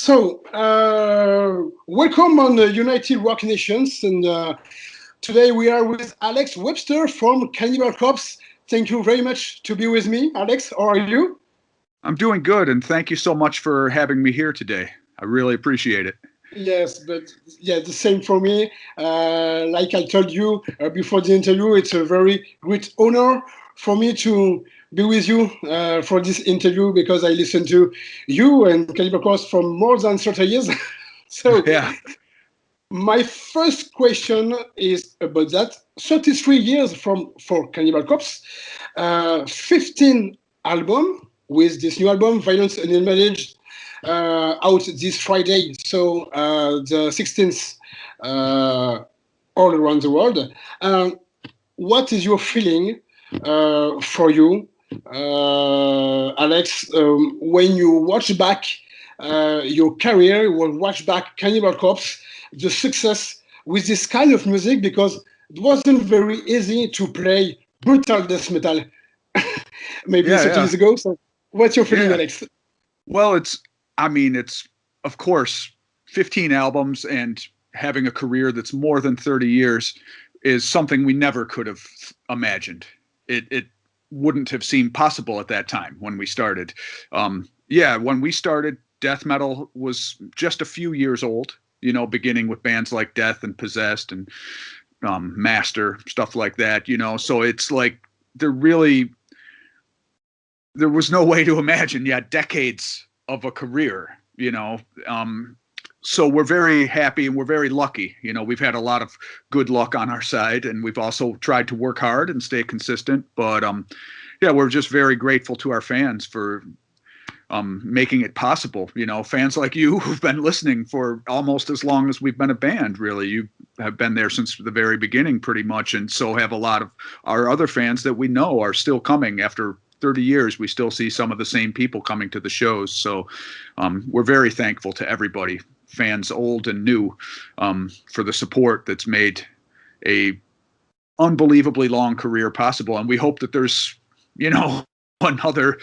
Welcome on the United Rock Nations, and today we are with Alex Webster from Cannibal Corpse. Thank you very much to be with me, Alex. How are you? I'm doing good, and thank you so much for having me here today. I really appreciate it. Yes, but yeah, the same for me. Like I told you before the interview, it's a very great honor for me to be with you for this interview because I listened to you and Cannibal Corpse for more than 30 years. So Yeah. my first question is about that. 33 years from for Cannibal Corpse, 15 album with this new album, Violence and Unmanaged, out this Friday, so the 16th, all around the world. What is your feeling for you, Alex, when you watch back your career, you will watch back Cannibal Corpse, the success with this kind of music, because it wasn't very easy to play brutal death metal maybe Yeah, 30 yeah, years ago. So what's your feeling, yeah. Alex? Well, it's, of course, 15 albums and having a career that's more than 30 years is something we never could have imagined. It wouldn't have seemed possible at that time when we started. Yeah, when we started, death metal was just a few years old, beginning with bands like Death and Possessed and Master, stuff like that, So it's like there was no way to imagine, decades of a career, So we're very happy and we're very lucky. We've had a lot of good luck on our side, and we've also tried to work hard and stay consistent. But yeah, we're just very grateful to our fans for making it possible. Fans like you who've been listening for almost as long as we've been a band, really. You have been there since the very beginning, pretty much, and so have a lot of our other fans that we know are still coming after 30 years. We still see some of the same people coming to the shows. So we're very thankful to everybody, fans old and new, for the support that's made a unbelievably long career possible. And we hope that there's, another,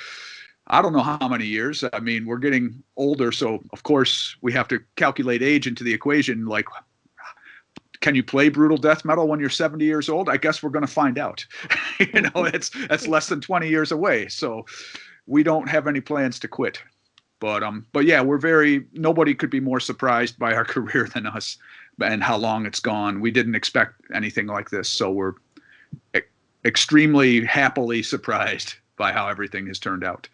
I don't know how many years. I mean, we're getting older, so of course we have to calculate age into the equation. Like, can you play brutal death metal when you're 70 years old? I guess we're going to find out. That's less than 20 years away. So we don't have any plans to quit. But yeah, nobody could be more surprised by our career than us and how long it's gone. We didn't expect anything like this. So we're extremely happily surprised by how everything has turned out.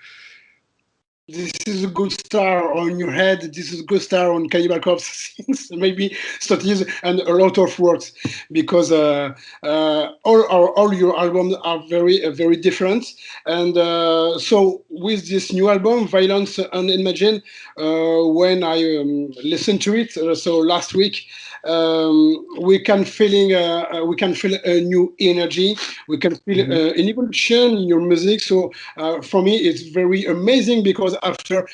This is a good star on your head. This is a good star on Cannibal Corpse since maybe 30 years and a lot of works, because all your albums are very different. And so with this new album, Violence and Imagine, when I listened to it, so last week, we can feel a new energy. We can feel an evolution in your music. So for me, it's very amazing, because after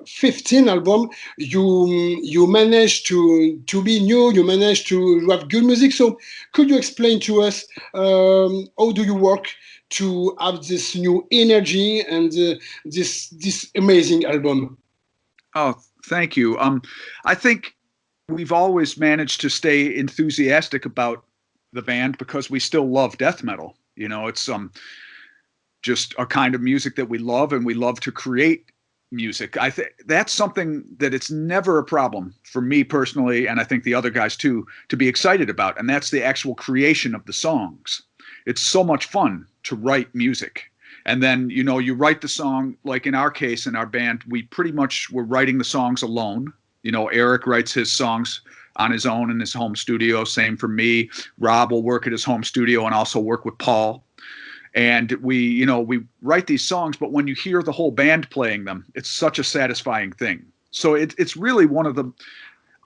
15 albums, you managed to be new. You managed to have good music. So could you explain to us how do you work to have this new energy and this amazing album? Oh, thank you. I think we've always managed to stay enthusiastic about the band because we still love death metal. It's just a kind of music that we love, and we love to create music. I think that's something that it's never a problem for me personally, and I think the other guys too, to be excited about, and that's the actual creation of the songs. It's so much fun to write music. And then, you write the song, like in our case, in our band, we pretty much were writing the songs alone. Eric writes his songs on his own in his home studio. Same for me. Rob will work at his home studio and also work with Paul. And we write these songs, but when you hear the whole band playing them, it's such a satisfying thing. So it's really one of the,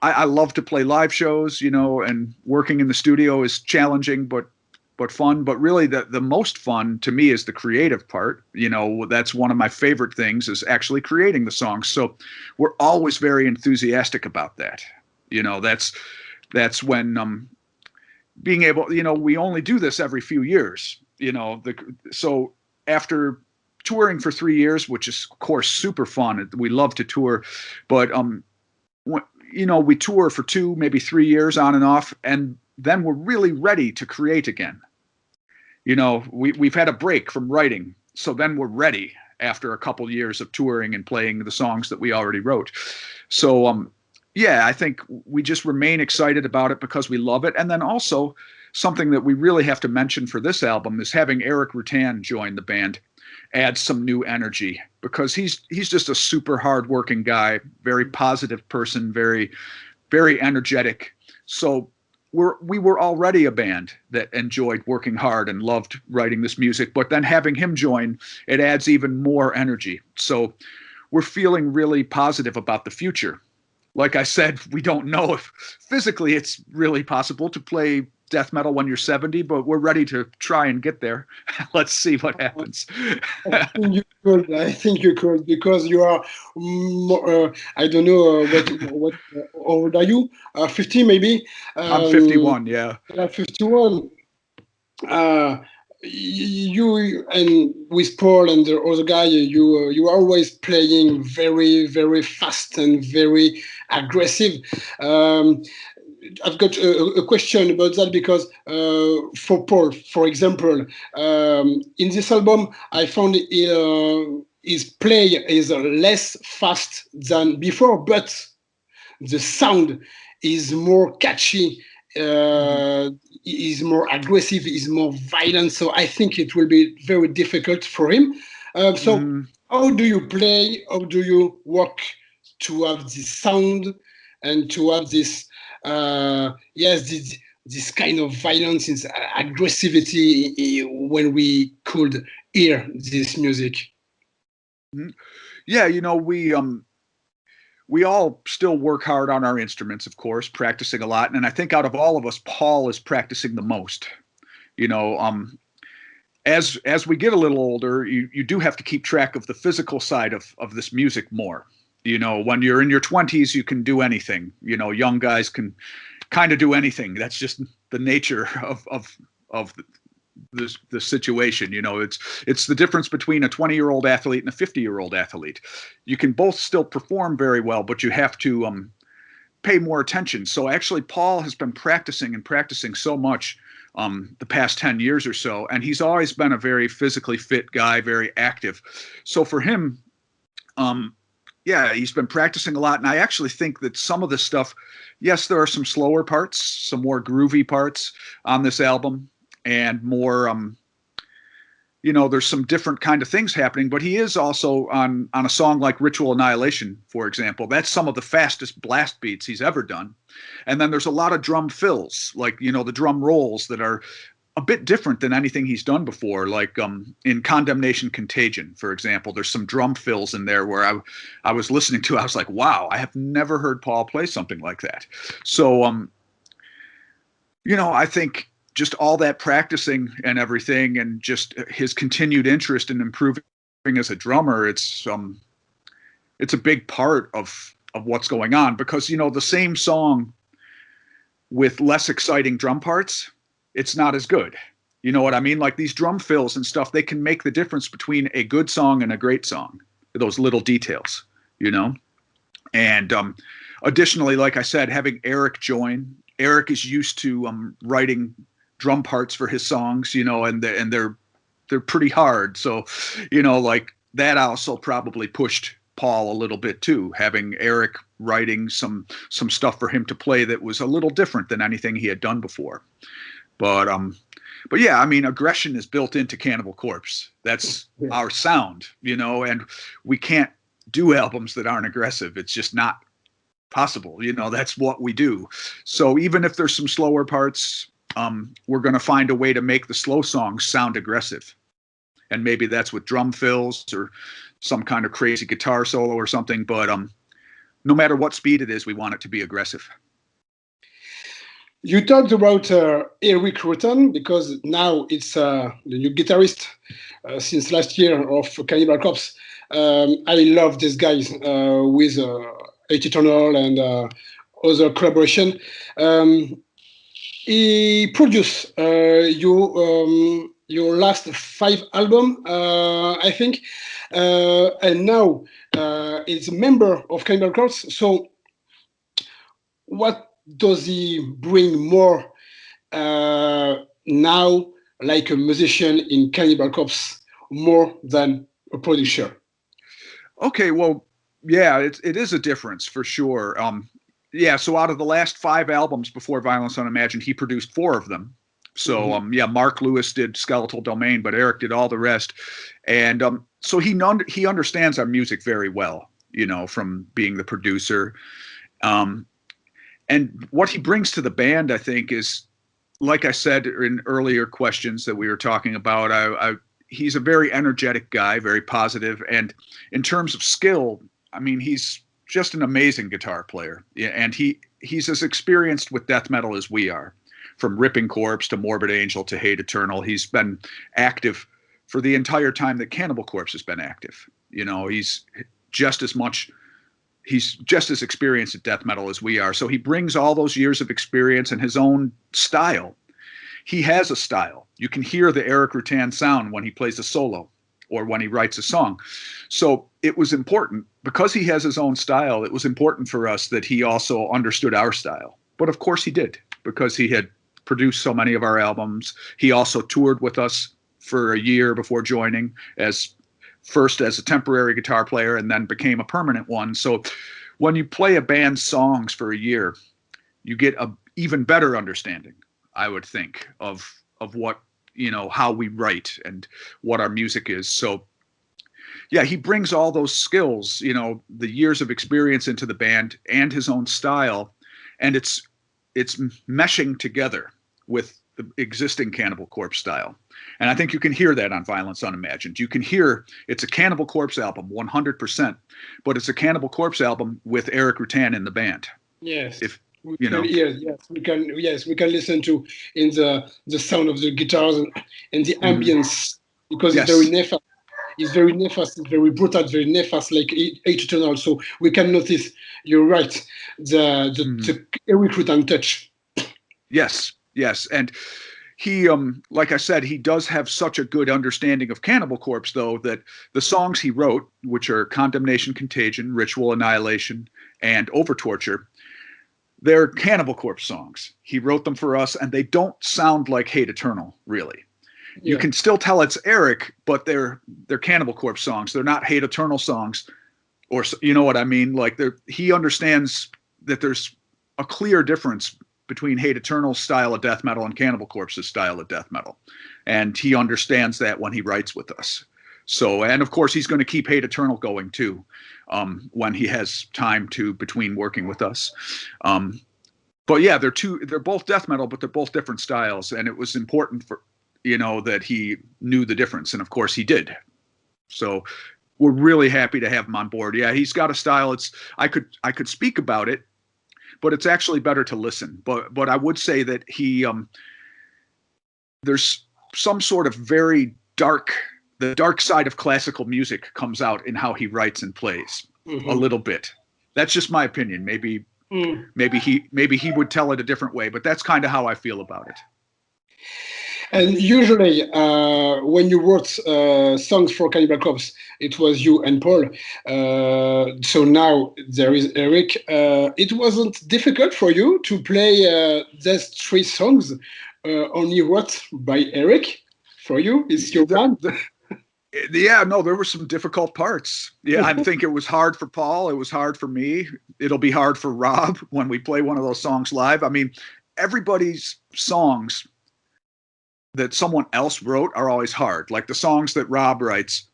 I love to play live shows, and working in the studio is challenging, but fun. But really the most fun to me is the creative part. That's one of my favorite things, is actually creating the songs. So we're always very enthusiastic about that. That's when being able, we only do this every few years. So after touring for 3 years, which is of course super fun. We love to tour, but we tour for 2, maybe 3 years on and off, and then we're really ready to create again. We've had a break from writing, so then we're ready after a couple years of touring and playing the songs that we already wrote. So I think we just remain excited about it because we love it. And then also something that we really have to mention for this album is having Eric Rutan join the band adds some new energy, because he's just a super hardworking guy, very positive person, very, very energetic. So we were already a band that enjoyed working hard and loved writing this music, but then having him join, it adds even more energy. So we're feeling really positive about the future. Like I said, we don't know if physically it's really possible to play death metal when you're 70, but we're ready to try and get there. Let's see what happens. I think you could, because you are more, I don't know what how old are you? 50 maybe. I'm 51. Yeah. 51. You and with Paul and the other guy, you are always playing very, very fast and very aggressive. I've got a question about that, because for Paul, for example, in this album, I found his play is less fast than before, but the sound is more catchy, is more aggressive, is more violent. So I think it will be very difficult for him. How do you play? How do you work to have this sound and to have this, this kind of violence, this aggressivity when we could hear this music? Yeah, we all still work hard on our instruments, of course, practicing a lot. And I think out of all of us, Paul is practicing the most. As we get a little older, you do have to keep track of the physical side of this music more. When you're in your 20s, you can do anything. Young guys can kind of do anything. That's just the nature of the situation. It's the difference between a 20-year-old athlete and a 50-year-old athlete. You can both still perform very well, but you have to pay more attention. So actually, Paul has been practicing so much the past 10 years or so, and he's always been a very physically fit guy, very active. So for him, he's been practicing a lot. And I actually think that some of this stuff, yes, there are some slower parts, some more groovy parts on this album, and more, there's some different kind of things happening. But he is also on a song like Ritual Annihilation, for example. That's some of the fastest blast beats he's ever done. And then there's a lot of drum fills, like, the drum rolls that are a bit different than anything he's done before, like in Condemnation Contagion, for example. There's some drum fills in there where I was listening to, I was like, wow, I have never heard Paul play something like that. So, I think just all that practicing and everything, and just his continued interest in improving as a drummer, it's a big part of what's going on, because, the same song with less exciting drum parts, it's not as good. You know what I mean? Like these drum fills and stuff, they can make the difference between a good song and a great song. Those little details, And additionally, like I said, having Eric join. Eric is used to writing drum parts for his songs, and they're pretty hard. So, like that also probably pushed Paul a little bit too, having Eric writing some stuff for him to play that was a little different than anything he had done before. But yeah, I mean, aggression is built into Cannibal Corpse. That's our sound, and we can't do albums that aren't aggressive. It's just not possible. That's what we do. So even if there's some slower parts, we're going to find a way to make the slow songs sound aggressive. And maybe that's with drum fills or some kind of crazy guitar solo or something. But no matter what speed it is, we want it to be aggressive. You talked about Eric Rutan, because now it's the new guitarist since last year of Cannibal Corpse. I love this guy with Eternal and other collaboration. He produced you your last 5 album, I think, and now is a member of Cannibal Corpse. So, what does he bring more now, like a musician in Cannibal Corpse, more than a producer? Okay, well, yeah, it is a difference for sure. Yeah, so out of the last 5 albums before Violence Unimagined, he produced 4 of them. So yeah, Mark Lewis did Skeletal Domain, but Eric did all the rest, and so he understands our music very well, you know, from being the producer. And what he brings to the band, I think, is, like I said in earlier questions that we were talking about, he's a very energetic guy, very positive, and in terms of skill, I mean, he's just an amazing guitar player, and he's as experienced with death metal as we are. From Ripping Corpse to Morbid Angel to Hate Eternal, he's been active for the entire time that Cannibal Corpse has been active. You know, he's just as experienced at death metal as we are. So he brings all those years of experience and his own style. He has a style. You can hear the Eric Rutan sound when he plays a solo or when he writes a song. So it was important, because he has his own style, it was important for us that he also understood our style. But of course he did, because he had produced so many of our albums. He also toured with us for a year before joining, first as a temporary guitar player and then became a permanent one. So when you play a band's songs for a year, you get a even better understanding, I would think, of what, you know, how we write and what our music is. So yeah, he brings all those skills, you know, the years of experience into the band and his own style, and it's meshing together with the existing Cannibal Corpse style. And I think you can hear that on Violence Unimagined. You can hear it's a Cannibal Corpse album 100%, but it's a Cannibal Corpse album with Eric Rutan in the band. Yes. If we you know, can hear, yes, we can listen to in the sound of the guitars and the ambience, because yes. it's very nefast. It's very nefast, it's very brutal, very nefast, like Hate Eternal. So we can notice, you're right, the Eric Rutan touch. Yes, and he, like I said, he does have such a good understanding of Cannibal Corpse, though, that the songs he wrote, which are Condemnation, Contagion, Ritual, Annihilation, and Overtorture, they're Cannibal Corpse songs. He wrote them for us, and they don't sound like Hate Eternal, really. Yeah. You can still tell it's Eric, but they're Cannibal Corpse songs. They're not Hate Eternal songs, or, you know what I mean? Like, he understands that there's a clear difference between Hate Eternal's style of death metal and Cannibal Corpse's style of death metal. And he understands that when he writes with us. So, and of course, he's going to keep Hate Eternal going too, when he has time to, between working with us. But yeah, they're both death metal, but they're both different styles. And it was important for, you know, that he knew the difference. And of course he did. So we're really happy to have him on board. Yeah, he's got a style. I could speak about it, but it's actually better to listen. But I would say that there's some sort of very the dark side of classical music comes out in how he writes and plays a little bit. That's just my opinion. Maybe he would tell it a different way, but that's kind of how I feel about it. And usually, when you wrote songs for Cannibal Corpse, it was you and Paul. So now there is Eric. It wasn't difficult for you to play these 3 songs only wrote by Eric. For you, it's your band. Yeah, no, there were some difficult parts. Yeah, I think it was hard for Paul. It was hard for me. It'll be hard for Rob when we play one of those songs live. I mean, everybody's songs that someone else wrote are always hard. Like the songs that Rob writes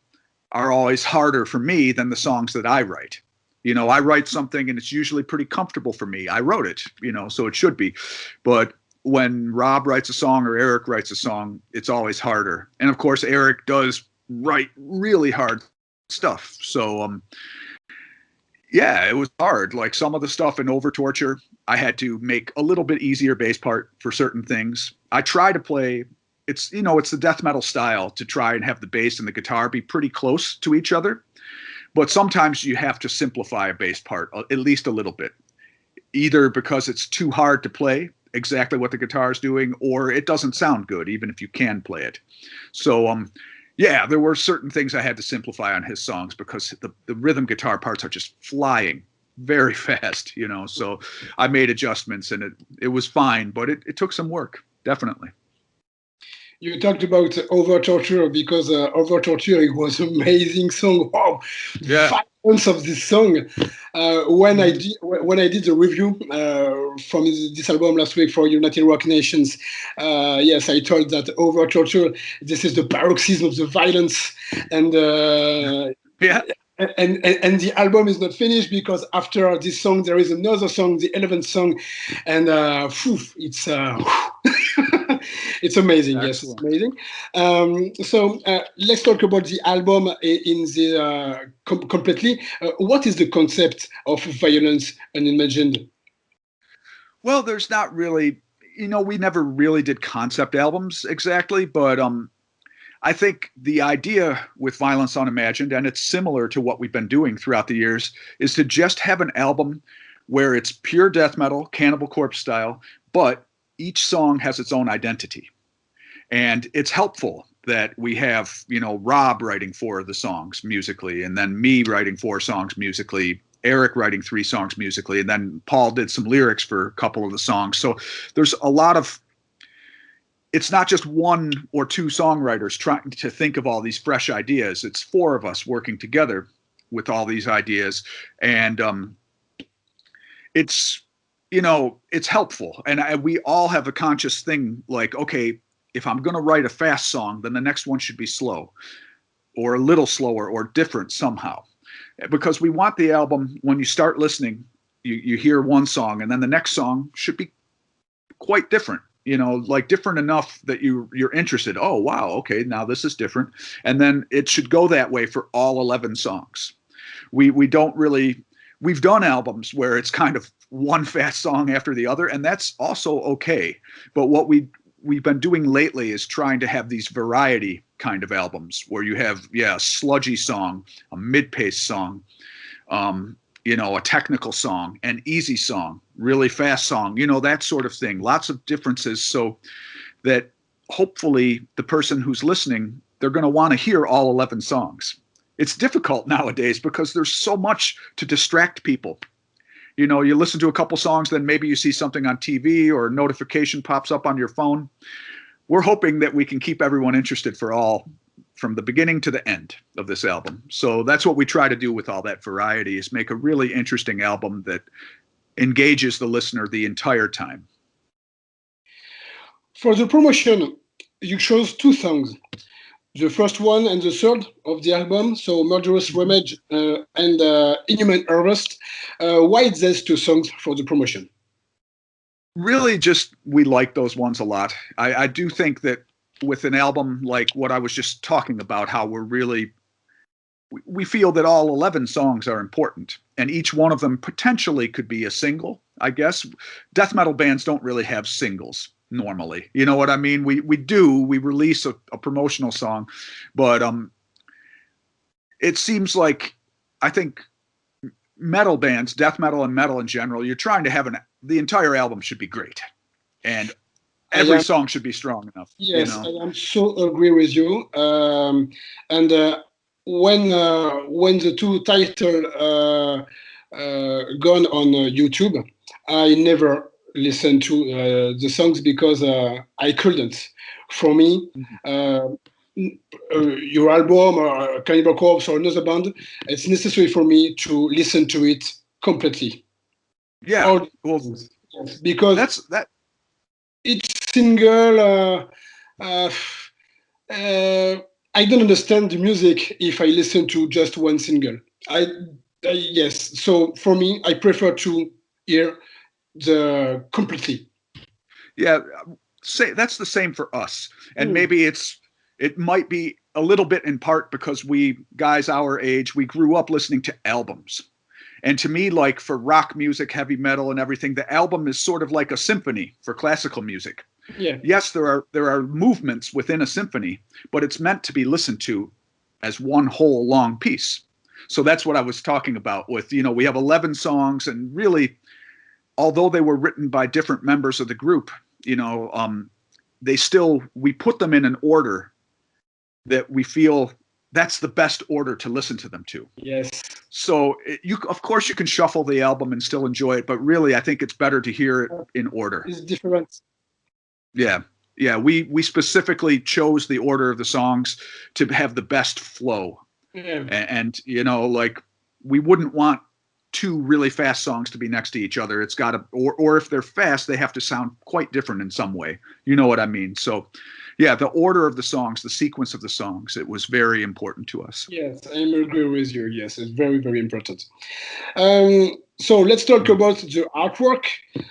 are always harder for me than the songs that I write. You know, I write something and it's usually pretty comfortable for me. I wrote it, you know, so it should be. But when Rob writes a song or Eric writes a song, it's always harder. And of course, Eric does write really hard stuff. So, yeah, it was hard. Like some of the stuff in Overtorture, I had to make a little bit easier bass part for certain things. I try to play, it's the death metal style to try and have the bass and the guitar be pretty close to each other. But sometimes you have to simplify a bass part, at least a little bit, either because it's too hard to play exactly what the guitar is doing, or it doesn't sound good, even if you can play it. So, yeah, there were certain things I had to simplify on his songs because the rhythm guitar parts are just flying very fast, you know. So I made adjustments, and it was fine, but it took some work, definitely. You talked about Over Torture because Over Torture, it was an amazing song. Wow, Yeah. violence of this song. When I did the review from this album last week for United Rock Nations, yes, I told that Over Torture, this is the paroxysm of the violence, and Yeah. And the album is not finished because after this song there is another song, the 11th song, and it's it's amazing. Excellent. Yes, amazing. So let's talk about the album in the completely. What is the concept of Violence Unimagined? Well, there's not really, you know, we never really did concept albums exactly, but I think the idea with Violence Unimagined, and it's similar to what we've been doing throughout the years, is to just have an album where it's pure death metal, Cannibal Corpse style, but each song has its own identity. And it's helpful that we have, you know, Rob writing 4 of the songs musically, and then me writing 4 songs musically, Eric writing 3 songs musically, and then Paul did some lyrics for a couple of the songs. So there's a lot of, it's not just 1 or 2 songwriters trying to think of all these fresh ideas. It's 4 of us working together with all these ideas. And it's, you know, it's helpful. And we all have a conscious thing like, okay, if I'm going to write a fast song, then the next one should be slow or a little slower or different somehow. Because we want the album, when you start listening, you hear one song and then the next song should be quite different. You know, like different enough that you're interested. Oh, wow, okay, now this is different. And then it should go that way for all 11 songs. We don't really, we've done albums where it's kind of one fast song after the other, and that's also okay. But what we've been doing lately is trying to have these variety kind of albums where you have, yeah, a sludgy song, a mid-paced song, you know, a technical song, an easy song, really fast song, you know, that sort of thing. Lots of differences so that hopefully the person who's listening, they're going to want to hear all 11 songs. It's difficult nowadays because there's so much to distract people. You know, you listen to a couple songs, then maybe you see something on TV or a notification pops up on your phone. We're hoping that we can keep everyone interested for all, from the beginning to the end of this album. So that's what we try to do with all that variety, is make a really interesting album that engages the listener the entire time. For the promotion, you chose 2 songs. The first one and the third of the album, so Murderous Remedy and Inhuman Harvest. Why these 2 songs for the promotion? Really just, we like those ones a lot. I do think that with an album like what I was just talking about, how we're really, we feel that all 11 songs are important, and each one of them potentially could be a single, I guess. Death metal bands don't really have singles normally. You know what I mean? We release a promotional song, but it seems like, I think metal bands, death metal and metal in general, you're trying to have the entire album should be great. And every song should be strong enough. Yes, you know? I am so agree with you. And when the 2 titles gone on YouTube, I never listened to the songs because I couldn't. For me, your album or Cannibal Corpse or another band, it's necessary for me to listen to it completely. Yeah, well, because that's that. Each single, I don't understand the music if I listen to just one single. Yes, so for me, I prefer to hear the completely. Yeah, that's the same for us, and maybe it might be a little bit in part because we guys our age, we grew up listening to albums. And to me, like for rock music, heavy metal and everything, the album is sort of like a symphony for classical music. Yeah. Yes, there are movements within a symphony, but it's meant to be listened to as one whole long piece. So that's what I was talking about with, you know, we have 11 songs, and really although they were written by different members of the group, you know, we put them in an order that we feel that's the best order to listen to them to. Yes. So of course you can shuffle the album and still enjoy it, but really I think it's better to hear it in order. It's different. Yeah. Yeah. We specifically chose the order of the songs to have the best flow. Yeah. And you know, like we wouldn't want two really fast songs to be next to each other. It's got to, or if they're fast, they have to sound quite different in some way. You know what I mean? So yeah, the order of the songs, the sequence of the songs, it was very important to us. Yes, I agree with you. Yes, it's very, very important. So let's talk about the artwork.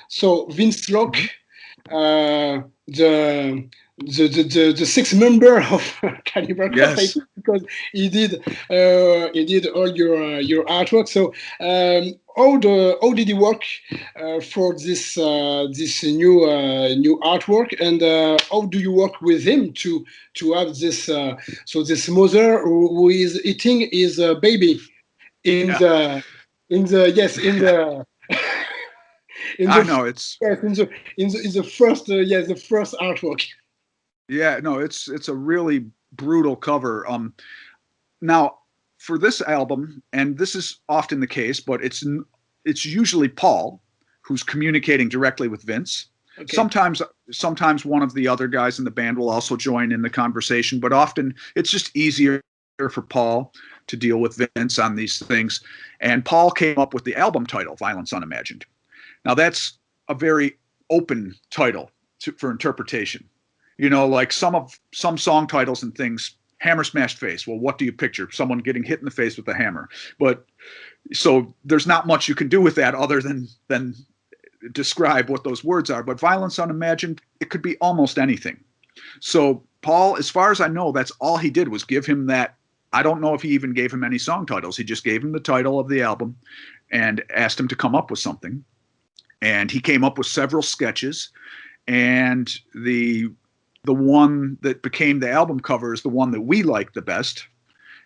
So Vince Locke, the sixth member of Cannibal Corpse, Yes. because he did all your artwork. So how did he work for this new artwork, and how do you work with him to have this this mother who is eating his baby in the I know it's in the first the first artwork. Yeah, no, it's a really brutal cover. Now for this album, and this is often the case, but it's usually Paul who's communicating directly with Vince. Okay. Sometimes one of the other guys in the band will also join in the conversation, but often it's just easier for Paul to deal with Vince on these things. And Paul came up with the album title, Violence Unimagined. Now that's a very open title for interpretation. You know, like some song titles and things, Hammer Smashed Face. Well, what do you picture? Someone getting hit in the face with a hammer. But so there's not much you can do with that other than describe what those words are. But Violence Unimagined, it could be almost anything. So Paul, as far as I know, that's all he did was give him that. I don't know if he even gave him any song titles. He just gave him the title of the album and asked him to come up with something. And he came up with several sketches. And the one that became the album cover is the one that we like the best.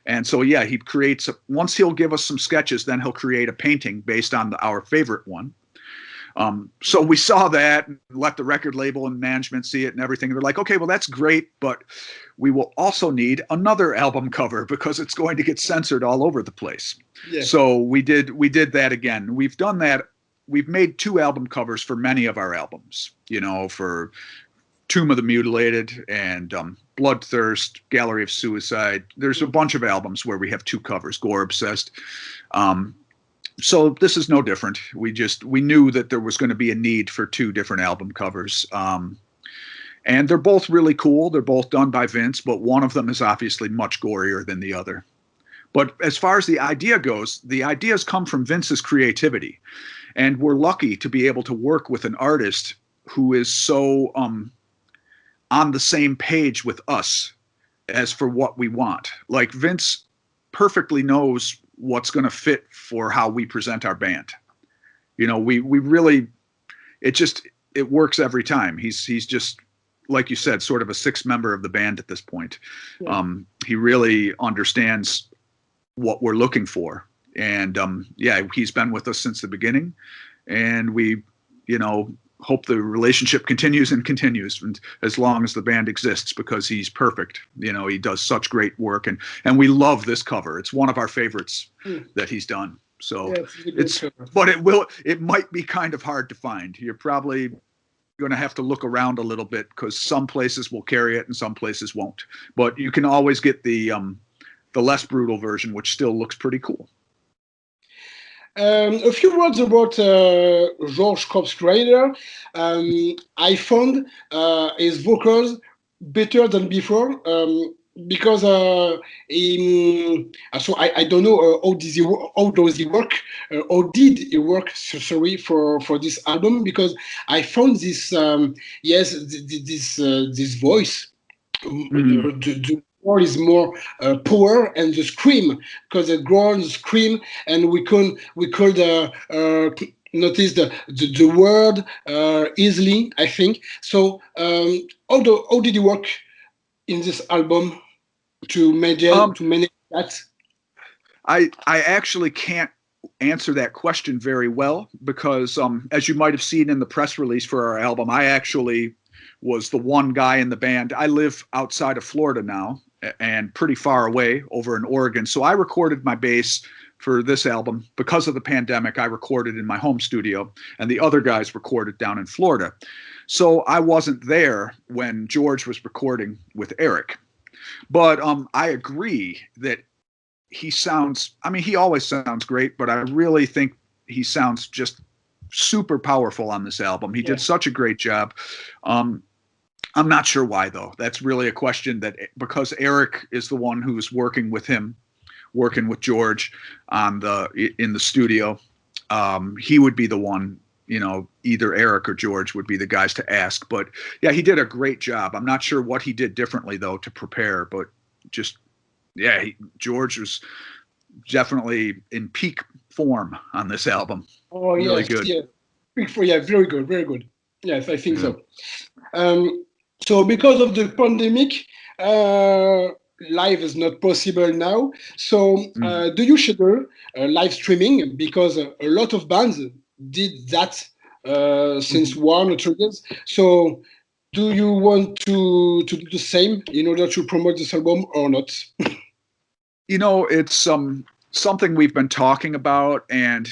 And so, yeah, he creates, once he'll give us some sketches, then he'll create a painting based on our favorite one. So we saw that and let the record label and management see it and everything. They're like, okay, well, that's great, but we will also need another album cover because it's going to get censored all over the place. Yeah. So we did that again. We've done that. We've made 2 album covers for many of our albums, you know, for Tomb of the Mutilated and Bloodthirst, Gallery of Suicide. There's a bunch of albums where we have 2 covers, Gore Obsessed. So this is no different. We knew that there was going to be a need for 2 different album covers. And they're both really cool. They're both done by Vince, but one of them is obviously much gorier than the other. But as far as the idea goes, the ideas come from Vince's creativity. And we're lucky to be able to work with an artist who is so on the same page with us as for what we want. Like Vince perfectly knows what's going to fit for how we present our band. You know, we really, it works every time. He's just, like you said, sort of a 6th member of the band at this point. Yeah. He really understands what we're looking for. And yeah, he's been with us since the beginning, and we, you know, hope the relationship continues and as long as the band exists, because he's perfect. You know, he does such great work, and we love this cover. It's one of our favorites that he's done. So yeah, but it might be kind of hard to find. You're probably going to have to look around a little bit because some places will carry it and some places won't. But you can always get the less brutal version, which still looks pretty cool. A few words about George Corpsegrinder. I found his vocals better than before because so I don't know how does he work? How did he work? Sorry for this album, because I found this this voice. The word is more power, and the scream, because the groan, the scream, and we could notice the word easily, I think. So how did you work in this album to manage that? I actually can't answer that question very well because, as you might have seen in the press release for our album, I actually was the one guy in the band. I live outside of Florida now and pretty far away over in Oregon. So I recorded my bass for this album. Because of the pandemic, I recorded in my home studio, and the other guys recorded down in Florida. So I wasn't there when George was recording with Eric. But I agree that he sounds, I mean, he always sounds great, but I really think he sounds just super powerful on this album. He did such a great job. I'm not sure why, though. That's really a question that, because Eric is the one who's working with him, working with George in the studio, he would be the one, you know, either Eric or George would be the guys to ask. But yeah, he did a great job. I'm not sure what he did differently, though, to prepare, but just, yeah, George was definitely in peak form on this album. Oh, really yes, good. yeah. Yeah, very good, very good. Yes, I think so. So because of the pandemic, live is not possible now. So do you schedule live streaming? Because a lot of bands did that since 1 or 2 years. So do you want to do the same in order to promote this album or not? You know, it's something we've been talking about, and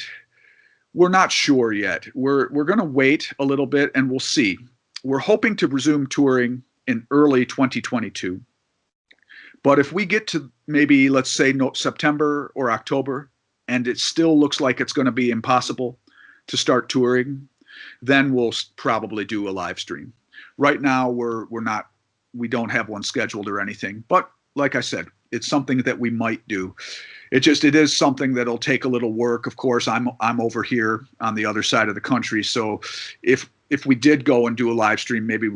we're not sure yet. We're going to wait a little bit, and we'll see. We're hoping to resume touring in early 2022. But if we get to maybe, let's say, September or October, and it still looks like it's going to be impossible to start touring, then we'll probably do a live stream. Right now, we don't have one scheduled or anything. But like I said, it's something that we might do. It is something that'll take a little work. Of course, I'm over here on the other side of the country. So if we did go and do a live stream, maybe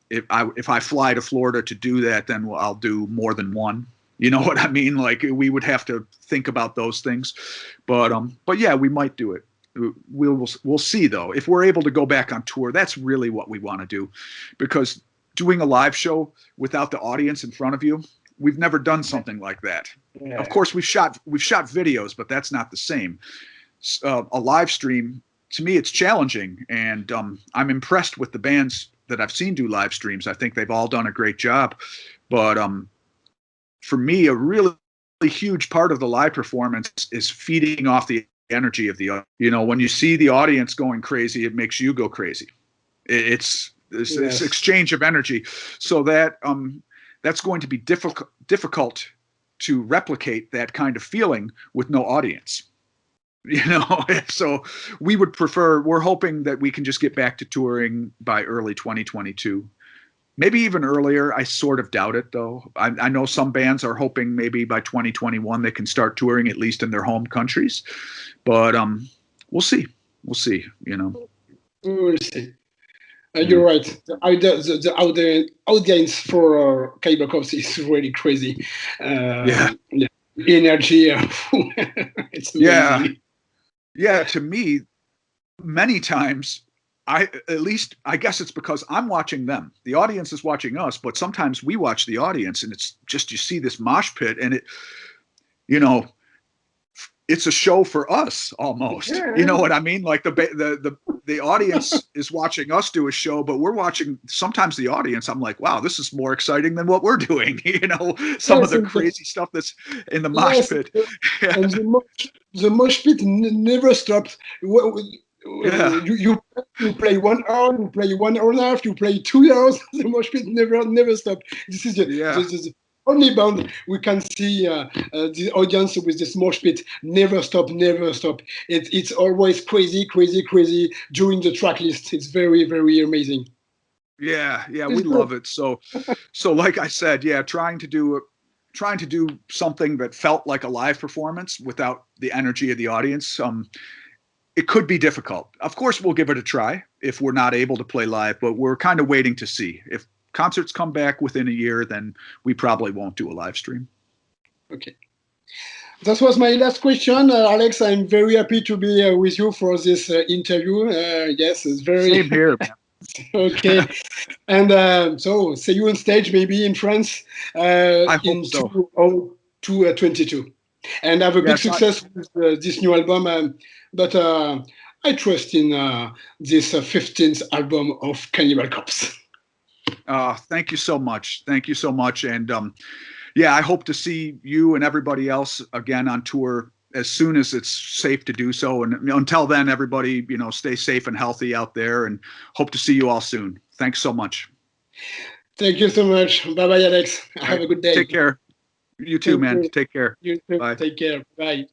if I fly to Florida to do that, then I'll do more than one. You know what I mean? Like, we would have to think about those things. But yeah, we might do it. We'll see, though. If we're able to go back on tour, that's really what we want to do, because doing a live show without the audience in front of you, we've never done something like that. Yeah. Of course, we've shot videos, but that's not the same. A live stream, to me, it's challenging, and I'm impressed with the bands that I've seen do live streams. I think they've all done a great job. But for me, a really huge part of the live performance is feeding off the energy of the, you know, when you see the audience going crazy, it makes you go crazy. It's this exchange of energy. So that's going to be difficult to replicate that kind of feeling with no audience. You know, so we're hoping that we can just get back to touring by early 2022. Maybe even earlier. I sort of doubt it, though. I know some bands are hoping maybe by 2021 they can start touring, at least in their home countries. But we'll see. We'll see, you know. We'll see. You're right. The audience for Cannibal Corpse is really crazy. Energy. It's amazing. Yeah, to me, many times, I guess it's because I'm watching them. The audience is watching us, but sometimes we watch the audience, and it's just, you see this mosh pit, and it, you know, it's a show for us almost. Yeah. You know what I mean? Like the audience is watching us do a show, but we're watching sometimes the audience. I'm like, wow, this is more exciting than what we're doing. You know, some of the crazy stuff that's in the mosh pit. And the mosh pit never stops. You play 1 hour, you play 1 hour and a half, you play 2 hours. The mosh pit never stops. This is the only band we can see the audience with this mosh pit never stop. It's always crazy during the track list. It's very, very amazing. Yeah, we love it. So like I said, trying to do something that felt like a live performance without the energy of the audience. It could be difficult. Of course, we'll give it a try if we're not able to play live, but we're kind of waiting to see. If concerts come back within a year, then we probably won't do a live stream. Okay. That was my last question. Alex, I'm very happy to be with you for this interview. Yes, it's very... Same here, man. Okay. And so see you on stage maybe in France I hope in so. 2022. and have a big Yes, success with this new album. But I trust in this 15th album of Cannibal Corpse. Thank you so much. Thank you so much. And yeah, I hope to see you and everybody else again on tour as soon as it's safe to do so. And until then, everybody, stay safe and healthy out there, and hope to see you all soon. Thanks so much. Thank you so much. Bye-bye, Alex. Have a good day. Take care. You too, man. Take care. You too. Bye. Take care. Bye.